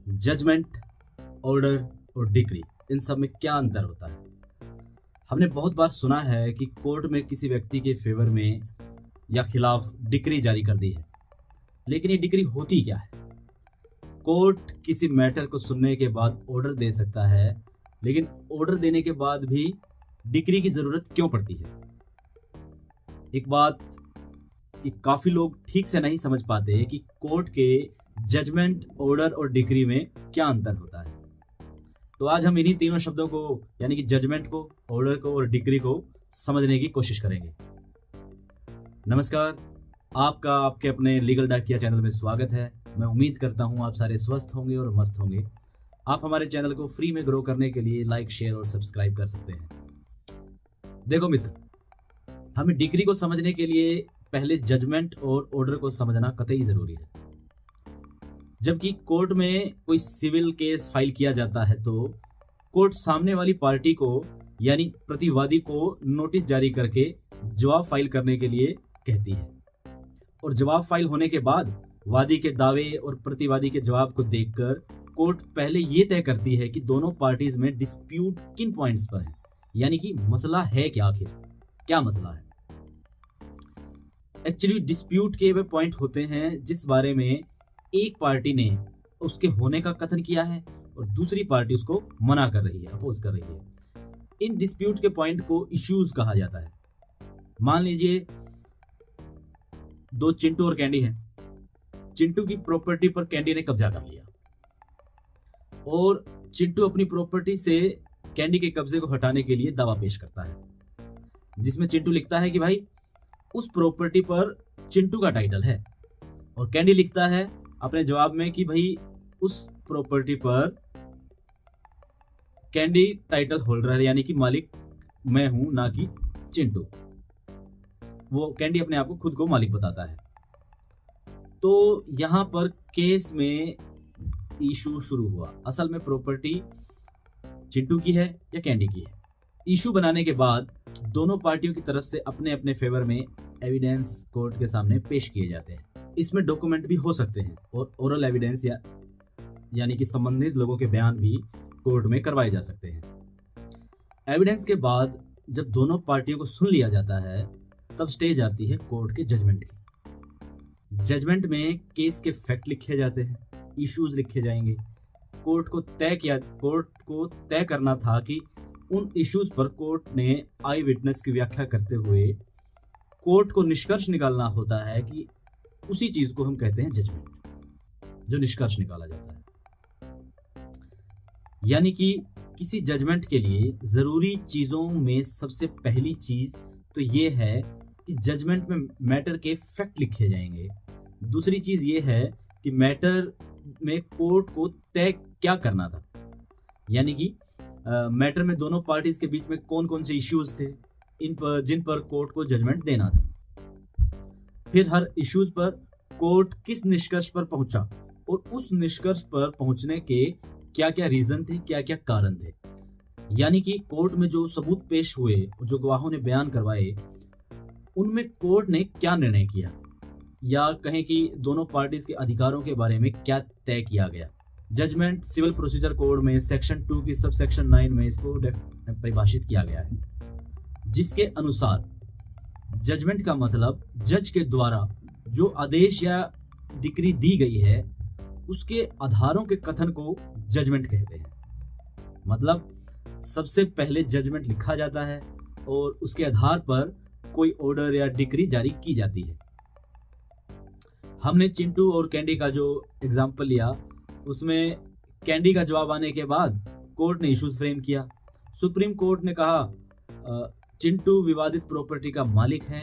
Judgement, order और decree, इन सब में क्या अंतर होता है? हमने बहुत बार सुना है कि कोर्ट में किसी व्यक्ति के फेवर में या खिलाफ डिक्री जारी कर दी है, लेकिन ये डिक्री होती क्या है? कोर्ट किसी मैटर को सुनने के बाद ऑर्डर दे सकता है, लेकिन ऑर्डर देने के बाद भी डिक्री की जरूरत क्यों पड़ती है? एक बात कि काफी लोग ठीक से नहीं समझ पाते कि कोर्ट के जजमेंट, ऑर्डर और डिक्री में क्या अंतर होता है। तो आज हम इन्हीं तीनों शब्दों को, यानी कि जजमेंट को, ऑर्डर को और डिक्री को समझने की कोशिश करेंगे। नमस्कार, आपका आपके अपने लीगल डाकिया चैनल में स्वागत है। मैं उम्मीद करता हूं आप सारे स्वस्थ होंगे और मस्त होंगे। आप हमारे चैनल को फ्री में ग्रो करने के लिए लाइक, शेयर और सब्सक्राइब कर सकते हैं। देखो मित्र, हमें डिक्री को समझने के लिए पहले जजमेंट और ऑर्डर को समझना कतई जरूरी है। जबकि कोर्ट में कोई सिविल केस फाइल किया जाता है तो कोर्ट सामने वाली पार्टी को, यानी प्रतिवादी को, नोटिस जारी करके जवाब फाइल करने के लिए कहती है। और जवाब फाइल होने के बाद वादी के दावे और प्रतिवादी के जवाब को देखकर कोर्ट पहले ये तय करती है कि दोनों पार्टीज में डिस्प्यूट किन पॉइंट्स पर है, यानी कि मसला है क्या, आखिर क्या मसला है। एक्चुअली डिस्प्यूट के वे पॉइंट होते हैं जिस बारे में एक पार्टी ने उसके होने का कथन किया है और दूसरी पार्टी उसको मना कर रही है, अपोज कर रही है। इन डिस्प्यूट के पॉइंट को इश्यूज कहा जाता है। मान लीजिए दो चिंटू और कैंडी हैं। चिंटू की प्रॉपर्टी पर कैंडी ने कब्जा कर लिया और चिंटू अपनी प्रॉपर्टी से कैंडी के कब्जे को हटाने के लिए दावा पेश करता है, जिसमें चिंटू लिखता है कि भाई उस प्रॉपर्टी पर चिंटू का टाइटल है, और कैंडी लिखता है अपने जवाब में कि भाई उस प्रॉपर्टी पर कैंडी टाइटल होल्डर है, यानी कि मालिक मैं हूं, ना कि चिंटू। वो कैंडी अपने आप को खुद को मालिक बताता है। तो यहां पर केस में इशू शुरू हुआ। असल में प्रॉपर्टी चिंटू की है या कैंडी की है। इशू बनाने के बाद दोनों पार्टियों की तरफ से अपने अपने फेवर में एविडेंस कोर्ट के सामने पेश किए जाते हैं। इसमें डॉक्यूमेंट भी हो सकते हैं और ओरल एविडेंस यानी कि संबंधित लोगों के बयान भी कोर्ट में करवाए जा सकते हैं। एविडेंस के बाद जब दोनों पार्टियों को सुन लिया जाता है तब स्टेज आती है कोर्ट के जजमेंट की। जजमेंट में केस के फैक्ट लिखे जाते हैं, इश्यूज लिखे जाएंगे। कोर्ट को तय करना था कि उन इश्यूज पर कोर्ट ने आई विटनेस की व्याख्या करते हुए कोर्ट को निष्कर्ष निकालना होता है कि उसी चीज को हम कहते हैं जजमेंट, जो निष्कर्ष निकाला जाता है। यानी कि किसी जजमेंट के लिए जरूरी चीजों में सबसे पहली चीज तो ये है कि जजमेंट में मैटर के फैक्ट लिखे जाएंगे। दूसरी चीज ये है कि मैटर में कोर्ट को तय क्या करना था, यानी कि मैटर में दोनों पार्टीज के बीच में कौन कौन से इश्यूज थे जिन पर कोर्ट को जजमेंट देना था। फिर हर इश्यूज पर कोर्ट किस निष्कर्ष पर पहुंचा और उस निष्कर्ष पर पहुंचने के क्या क्या रीजन थे, क्या क्या कारण थे। यानी कि कोर्ट में जो सबूत पेश हुए, जो गवाहों ने बयान करवाए, उनमें कोर्ट ने क्या निर्णय किया, या कहें कि दोनों पार्टीज के अधिकारों के बारे में क्या तय किया गया। जजमेंट सिविल प्रोसीजर कोड में सेक्शन 2 की सब सेक्शन 9 में इसको परिभाषित किया गया है, जिसके अनुसार जजमेंट का मतलब जज के द्वारा जो आदेश या डिक्री दी गई है उसके आधारों के कथन को जजमेंट कहते हैं। मतलब सबसे पहले जजमेंट लिखा जाता है और उसके आधार पर कोई ऑर्डर या डिक्री जारी की जाती है। हमने चिंटू और कैंडी का जो एग्जाम्पल लिया, उसमें कैंडी का जवाब आने के बाद कोर्ट ने इश्यूज फ्रेम किया। सुप्रीम कोर्ट ने कहा चिंटू विवादित प्रॉपर्टी का मालिक है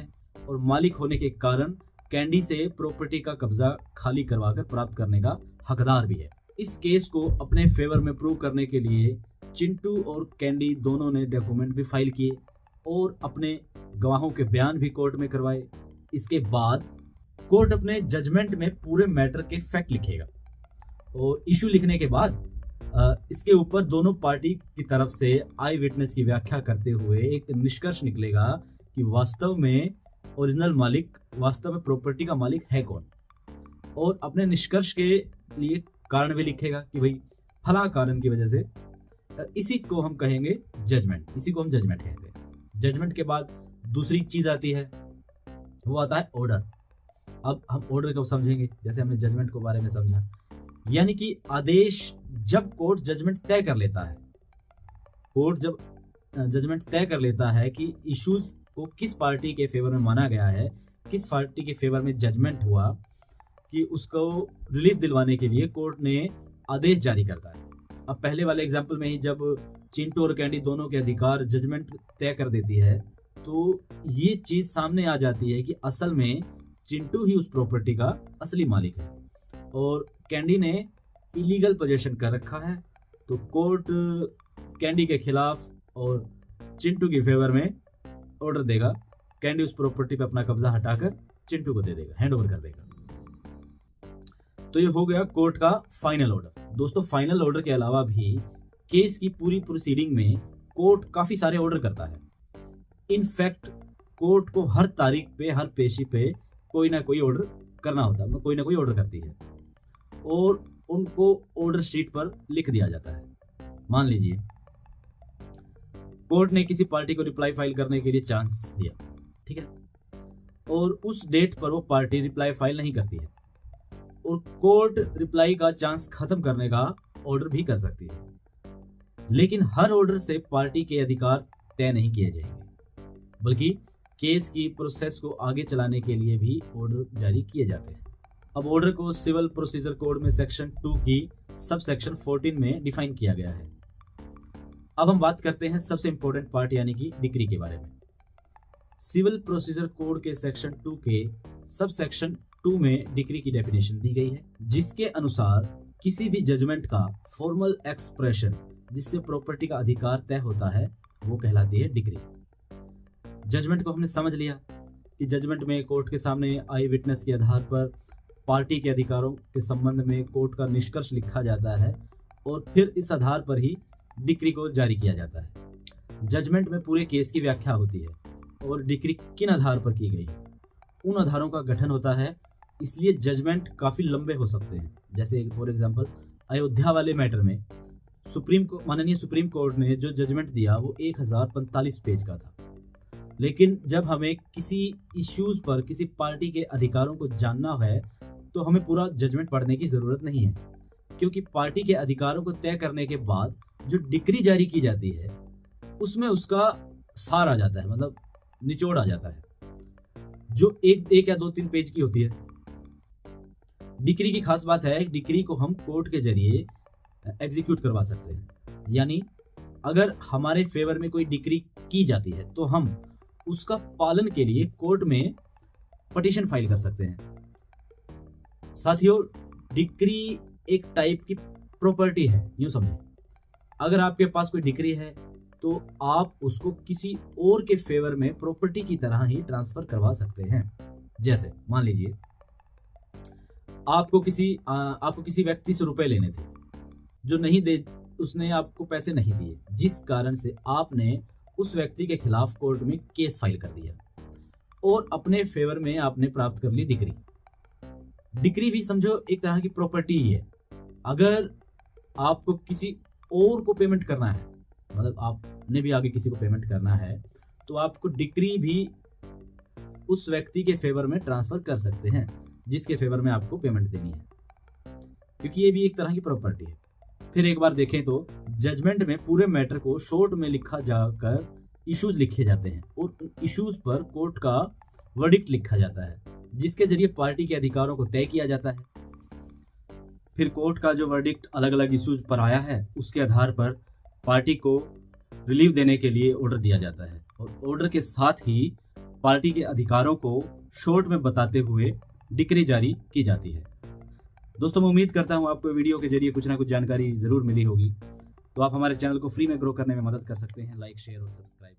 और मालिक होने के कारण कैंडी से प्रॉपर्टी का कब्जा खाली करवाकर प्राप्त करने का हकदार भी है। इस केस को अपने फेवर में प्रूव करने के लिए चिंटू और कैंडी दोनों ने डॉक्यूमेंट भी फाइल किए और अपने गवाहों के बयान भी कोर्ट में करवाए। इसके बाद कोर्ट अपने जजमेंट में पूरे मैटर के फैक्ट लिखेगा और इशू लिखने के बाद इसके ऊपर दोनों पार्टी की तरफ से आई विटनेस की व्याख्या करते हुए एक निष्कर्ष निकलेगा कि वास्तव में ओरिजिनल मालिक, वास्तव में प्रॉपर्टी का मालिक है कौन। और अपने निष्कर्ष के लिए कारण भी लिखेगा कि भाई फला कारण की वजह से, इसी को हम कहेंगे जजमेंट, इसी को हम जजमेंट कहते हैं। जजमेंट के बाद दूसरी चीज आती है, वो आता है ऑर्डर। अब हम ऑर्डर को समझेंगे जैसे हमने जजमेंट के बारे में समझा, यानी कि आदेश जब कोर्ट जजमेंट तय कर लेता है, कोर्ट जब जजमेंट तय कर लेता है कि इश्यूज को किस पार्टी के फेवर में माना गया है, किस पार्टी के फेवर में जजमेंट हुआ, कि उसको रिलीफ दिलवाने के लिए कोर्ट ने आदेश जारी करता है। अब पहले वाले एग्जाम्पल में ही जब चिंटू और कैंडी दोनों के अधिकार जजमेंट तय कर देती है, तो ये चीज सामने आ जाती है कि असल में चिंटू ही उस प्रॉपर्टी का असली मालिक है और कैंडी ने इलीगल पोजीशन कर रखा है। तो कोर्ट कैंडी के खिलाफ और चिंटू के फेवर में ऑर्डर देगा, कैंडी उस प्रॉपर्टी पे अपना कब्जा हटाकर चिंटू को दे देगा, हैंड ओवर कर देगा। तो ये हो गया कोर्ट का फाइनल ऑर्डर। दोस्तों, फाइनल ऑर्डर के अलावा भी केस की पूरी प्रोसीडिंग में कोर्ट काफी सारे ऑर्डर करता है। इनफैक्ट कोर्ट को हर तारीख पे, हर पेशी पे कोई ना कोई ऑर्डर करना होता है, कोई ना कोई ऑर्डर करती है और उनको ऑर्डर शीट पर लिख दिया जाता है। मान लीजिए कोर्ट ने किसी पार्टी को रिप्लाई फाइल करने के लिए चांस दिया, ठीक है, और उस डेट पर वो पार्टी रिप्लाई फाइल नहीं करती है और कोर्ट रिप्लाई का चांस खत्म करने का ऑर्डर भी कर सकती है, लेकिन हर ऑर्डर से पार्टी के अधिकार तय नहीं किए जाएंगे, बल्कि केस की प्रोसेस को आगे चलाने के लिए भी ऑर्डर जारी किए जाते हैं। अब ऑर्डर को सिविल प्रोसीजर कोड में सेक्शन 2 की सब सेक्शन 14 में डिफाइन किया गया है। अब हम बात करते हैं सबसे इंपॉर्टेंट पार्ट यानी कि डिक्री के बारे में। सिविल प्रोसीजर कोड के सेक्शन 2 के सब सेक्शन 2 में डिक्री की डेफिनेशन दी गई है, जिसके अनुसार किसी भी जजमेंट का फॉर्मल एक्सप्रेशन जिससे प्रॉपर्टी का अधिकार तय होता है वो कहलाती है डिक्री। जजमेंट को हमने समझ लिया कि जजमेंट में कोर्ट के सामने आई विटनेस के आधार पर पार्टी के अधिकारों के संबंध में कोर्ट का निष्कर्ष लिखा जाता है और फिर इस आधार पर ही डिक्री को जारी किया जाता है। जजमेंट में पूरे केस की व्याख्या होती है और डिक्री किन आधार पर की गई उन आधारों का गठन होता है, इसलिए जजमेंट काफी लंबे हो सकते हैं। जैसे फॉर एग्जांपल अयोध्या वाले मैटर में माननीय सुप्रीम कोर्ट ने जो जजमेंट दिया वो 1045 पेज का था, लेकिन जब हमें किसी इश्यूज पर किसी पार्टी के अधिकारों को जानना है तो हमें पूरा जजमेंट पढ़ने की जरूरत नहीं है, क्योंकि पार्टी के अधिकारों को तय करने के बाद जो डिक्री जारी की जाती है उसमें उसका सार आ जाता है, मतलब निचोड़ आ जाता है, जो एक या 2-3 पेज की होती है। डिक्री की खास बात है, डिक्री को हम कोर्ट के जरिए एग्जीक्यूट करवा सकते हैं, यानी अगर हमारे फेवर में कोई डिक्री की जाती है तो हम उसका पालन के लिए कोर्ट में पिटीशन फाइल कर सकते हैं। साथियों, डिक्री एक टाइप की प्रॉपर्टी है, यूं समझें। अगर आपके पास कोई डिक्री है तो आप उसको किसी और के फेवर में प्रॉपर्टी की तरह ही ट्रांसफर करवा सकते हैं। जैसे मान लीजिए आपको किसी व्यक्ति से रुपए लेने थे, जो नहीं दे, उसने आपको पैसे नहीं दिए, जिस कारण से आपने उस व्यक्ति के खिलाफ कोर्ट में केस फाइल कर दिया और अपने फेवर में आपने प्राप्त कर ली डिक्री। डिक्री भी समझो एक तरह की प्रॉपर्टी ही है। अगर आपको किसी और को पेमेंट करना है, मतलब आपने भी आगे किसी को पेमेंट करना है, तो आपको डिक्री भी उस व्यक्ति के फेवर में ट्रांसफर कर सकते हैं जिसके फेवर में आपको पेमेंट देनी है, क्योंकि ये भी एक तरह की प्रॉपर्टी है। फिर एक बार देखें तो जजमेंट में पूरे मैटर को शॉर्ट में लिखा जाकर इश्यूज लिखे जाते हैं और इश्यूज पर कोर्ट का वर्डिक्ट लिखा जाता है, जिसके जरिए पार्टी के अधिकारों को तय किया जाता है। फिर कोर्ट का जो वर्डिक्ट अलग अलग इश्यूज पर आया है उसके आधार पर पार्टी को रिलीफ देने के लिए ऑर्डर दिया जाता है और ऑर्डर के साथ ही पार्टी के अधिकारों को शॉर्ट में बताते हुए डिक्री जारी की जाती है। दोस्तों, मैं उम्मीद करता हूँ आपको वीडियो के जरिए कुछ ना कुछ जानकारी जरूर मिली होगी। तो आप हमारे चैनल को फ्री में ग्रो करने में मदद कर सकते हैं, लाइक, शेयर और सब्सक्राइब।